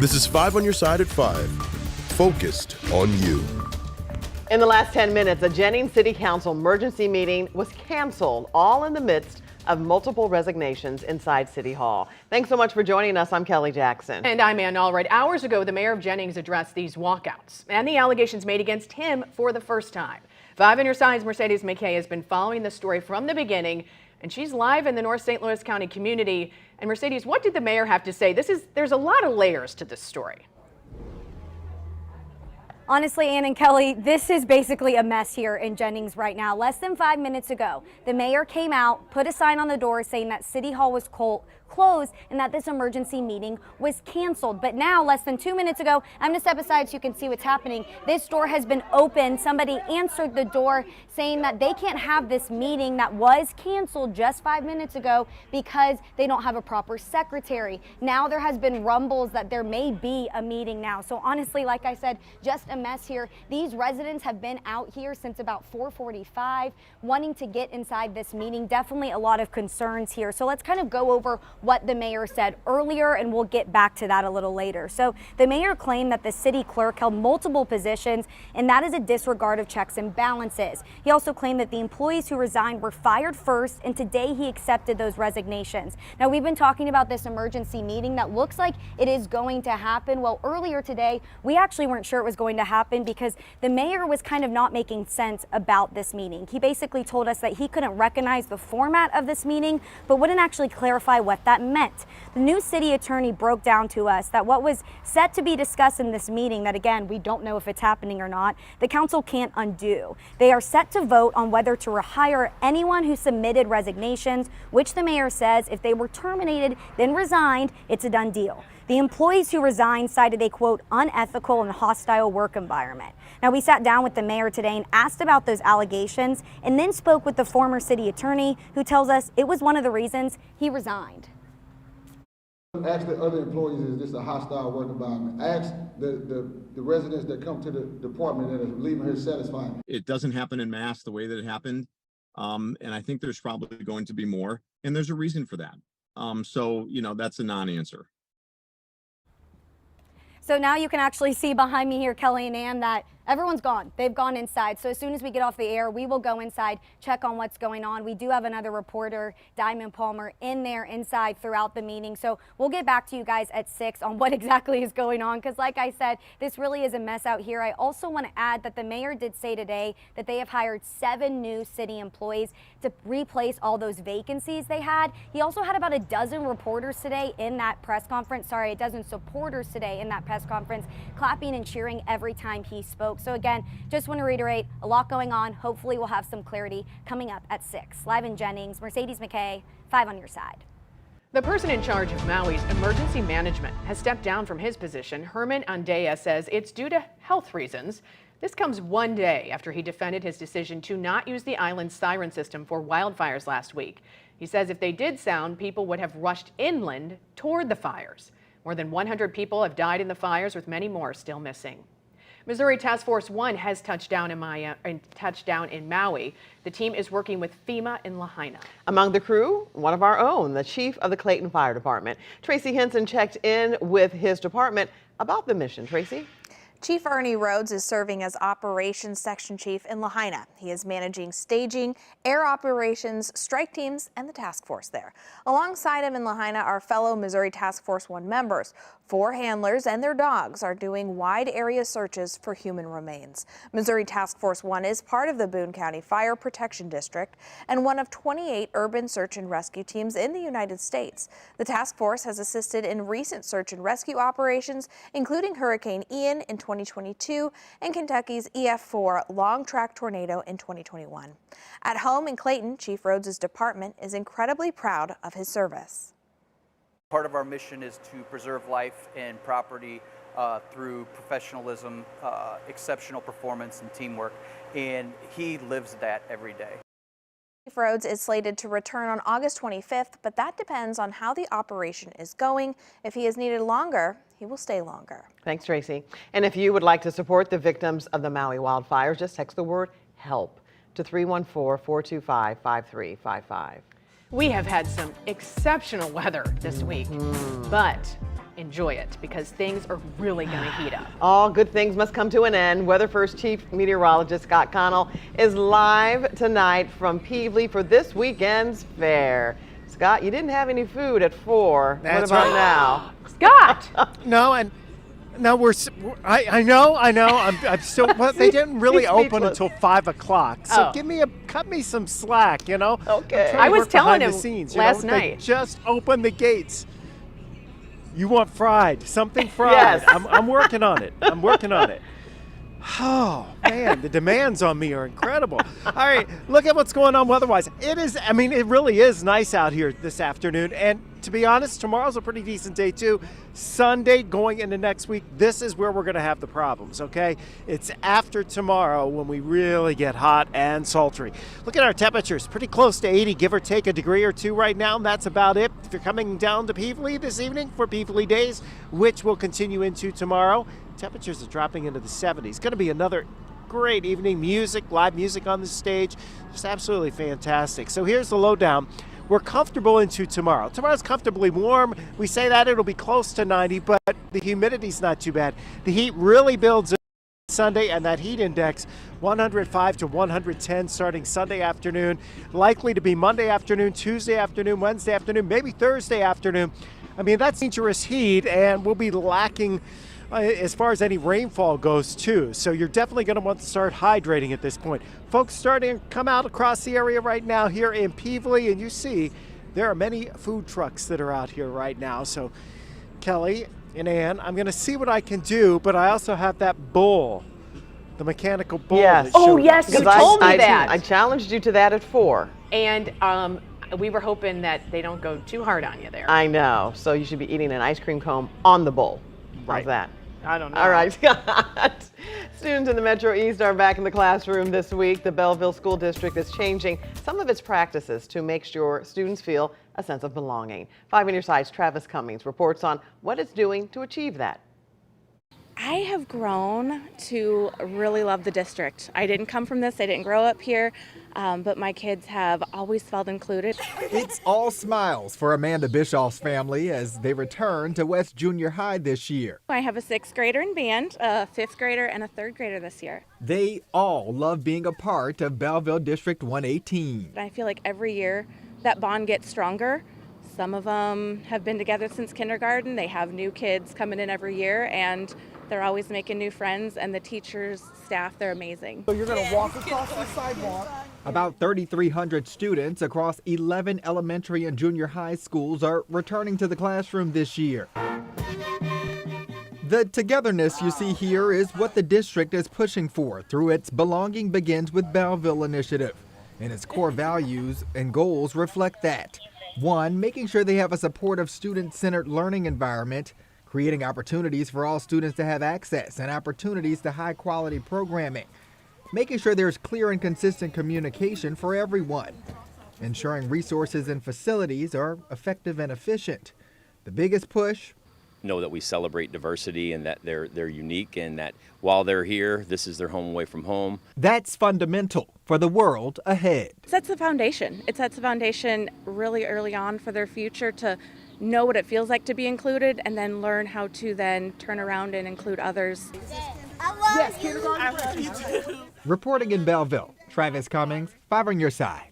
This is 5 on your side at 5. Focused on you. In the last 10 minutes, a Jennings City Council emergency meeting was canceled, all in the midst of multiple resignations inside City Hall. Thanks so much for joining us. I'm Kelly Jackson. And I'm Ann Allred. Hours ago, the mayor of Jennings addressed these walkouts and the allegations made against him for the first time. 5 on your side's Mercedes McKay has been following the story from the beginning, and she's live in the North St. Louis County community. And Mercedes, what did the mayor have to say? There's a lot of layers to this story. Honestly, Ann and Kelly, this is basically a mess here in Jennings right now. Less than 5 minutes ago, the mayor came out, put a sign on the door saying that City Hall was closed and that this emergency meeting was canceled. But now, less than 2 minutes ago, I'm going to step aside so you can see what's happening. This door has been opened. Somebody answered the door saying that they can't have this meeting that was canceled just 5 minutes ago because they don't have a proper secretary. Now there has been rumbles that there may be a meeting now. So honestly, like I said, just a mess here. These residents have been out here since about 4:45 wanting to get inside this meeting. Definitely a lot of concerns here. So let's kind of go over what the mayor said earlier, and we'll get back to that a little later. So the mayor claimed that the city clerk held multiple positions, and that is a disregard of checks and balances. He also claimed that the employees who resigned were fired first, and today he accepted those resignations. Now, we've been talking about this emergency meeting that looks like it is going to happen. Well, earlier today, we actually weren't sure it was going to happen because the mayor was kind of not making sense about this meeting. He basically told us that he couldn't recognize the format of this meeting, but wouldn't actually clarify what that meant. The new city attorney broke down to us that what was set to be discussed in this meeting, that again, we don't know if it's happening or not, the council can't undo. They are set to vote on whether to rehire anyone who submitted resignations, which the mayor says if they were terminated, then resigned, it's a done deal. The employees who resigned cited a, quote, unethical and hostile work environment. Now, we sat down with the mayor today and asked about those allegations and then spoke with the former city attorney who tells us it was one of the reasons he resigned. Ask the other employees, is this a hostile work environment? Ask the residents that come to the department that are leaving here satisfied. It doesn't happen in mass the way that it happened. And I think there's probably going to be more, and there's a reason for that. So, that's a non-answer. So now you can actually see behind me here, Kelly and Ann, that everyone's gone. They've gone inside. So as soon as we get off the air, we will go inside, check on what's going on. We do have another reporter, Diamond Palmer, in there inside throughout the meeting. So we'll get back to you guys at 6 on what exactly is going on. Because like I said, this really is a mess out here. I also want to add that the mayor did say today that they have hired 7 new city employees to replace all those vacancies they had. He also had about a dozen reporters today in that press conference. Sorry, a dozen supporters today in that press conference, clapping and cheering every time he spoke. So again, just want to reiterate, a lot going on. Hopefully we'll have some clarity coming up at 6. Live in Jennings, Mercedes McKay, 5 on your side. The person in charge of Maui's emergency management has stepped down from his position. Herman Andea says it's due to health reasons. This comes one day after he defended his decision to not use the island's siren system for wildfires last week. He says if they did sound, people would have rushed inland toward the fires. More than 100 people have died in the fires, with many more still missing. Missouri Task Force 1 has touched down in Maui. The team is working with FEMA in Lahaina. Among the crew, one of our own, the chief of the Clayton Fire Department. Tracy Henson checked in with his department about the mission. Tracy? Chief Ernie Rhodes is serving as Operations Section Chief in Lahaina. He is managing staging, air operations, strike teams, and the task force there. Alongside him in Lahaina are fellow Missouri Task Force 1 members. 4 handlers and their dogs are doing wide area searches for human remains. Missouri Task Force 1 is part of the Boone County Fire Protection District and one of 28 urban search and rescue teams in the United States. The task force has assisted in recent search and rescue operations, including Hurricane Ian in 2022 and Kentucky's EF4 long track tornado in 2021. At home in Clayton, Chief Rhodes' department is incredibly proud of his service. Part of our mission is to preserve life and property through professionalism, exceptional performance, and teamwork, and he lives that every day. Chief Rhodes is slated to return on August 25th, but that depends on how the operation is going. If he is needed longer, he will stay longer. Thanks, Tracy. And if you would like to support the victims of the Maui wildfires, just text the word HELP to 314-425-5355. We have had some exceptional weather this week, but enjoy it because things are really going to heat up. All good things must come to an end. Weather First Chief Meteorologist Scott Connell is live tonight from Peevely for this weekend's fair. Scott, you didn't have any food at 4. That's what about right. now? Scott! No, I know. I'm still. Well, they didn't really He's open speechless. until 5 o'clock. So Oh. cut me some slack. You know. Okay. I'm trying to I was work telling behind him the scenes, last They night. just opened the gates. You want fried? Something fried? Yes. I'm working on it. Oh man, the demands on me are incredible. All right, look at what's going on weather-wise. It really is nice out here this afternoon. And to be honest, tomorrow's a pretty decent day too. Sunday going into next week, this is where we're going to have the problems, okay? It's after tomorrow when we really get hot and sultry. Look at our temperatures, pretty close to 80, give or take a degree or two right now, and that's about it. If you're coming down to Peevely this evening for Peevely Days, which will continue into tomorrow, temperatures are dropping into the 70s. Going to be another great evening. Live music on the stage. Just absolutely fantastic. So here's the lowdown. We're comfortable into tomorrow. Tomorrow's comfortably warm. We say that it'll be close to 90, but the humidity's not too bad. The heat really builds Sunday, and that heat index 105 to 110 starting Sunday afternoon. Likely to be Monday afternoon, Tuesday afternoon, Wednesday afternoon, maybe Thursday afternoon. That's dangerous heat, and we'll be lacking as far as any rainfall goes too. So you're definitely going to want to start hydrating at this point. Folks starting to come out across the area right now here in Peevely, and you see there are many food trucks that are out here right now. So Kelly and Ann, I'm going to see what I can do, but I also have that bull, the mechanical bull. Yes. that Oh, showed yes, up. you told me that. I challenged you to that at 4. And we were hoping that they don't go too hard on you there. I know. So you should be eating an ice cream cone on the bowl. How's Right. that? I don't know. All right, Scott. Students in the Metro East are back in the classroom this week. The Belleville School District is changing some of its practices to make sure students feel a sense of belonging. 5 on your side's Travis Cummings reports on what it's doing to achieve that. I have grown to really love the district. I didn't come from this, I didn't grow up here, but my kids have always felt included. It's all smiles for Amanda Bischoff's family as they return to West Junior High this year. I have a 6th grader in band, a 5th grader, and a 3rd grader this year. They all love being a part of Belleville District 118. I feel like every year that bond gets stronger. Some of them have been together since kindergarten. They have new kids coming in every year, and they're always making new friends, and the teachers, staff, they're amazing. So you're going to walk across the sidewalk. About 3,300 students across 11 elementary and junior high schools are returning to the classroom this year. The togetherness you see here is what the district is pushing for through its Belonging Begins with Belleville initiative. And its core values and goals reflect that. 1, making sure they have a supportive student-centered learning environment, creating opportunities for all students to have access and opportunities to high-quality programming, making sure there's clear and consistent communication for everyone, ensuring resources and facilities are effective and efficient. The biggest push? Know that we celebrate diversity and that they're unique, and that while they're here, this is their home away from home. That's fundamental for the world ahead. It sets the foundation. It sets the foundation really early on for their future to know what it feels like to be included, and then learn how to then turn around and include others. Reporting in Belleville, Travis Cummings, 5 on your side.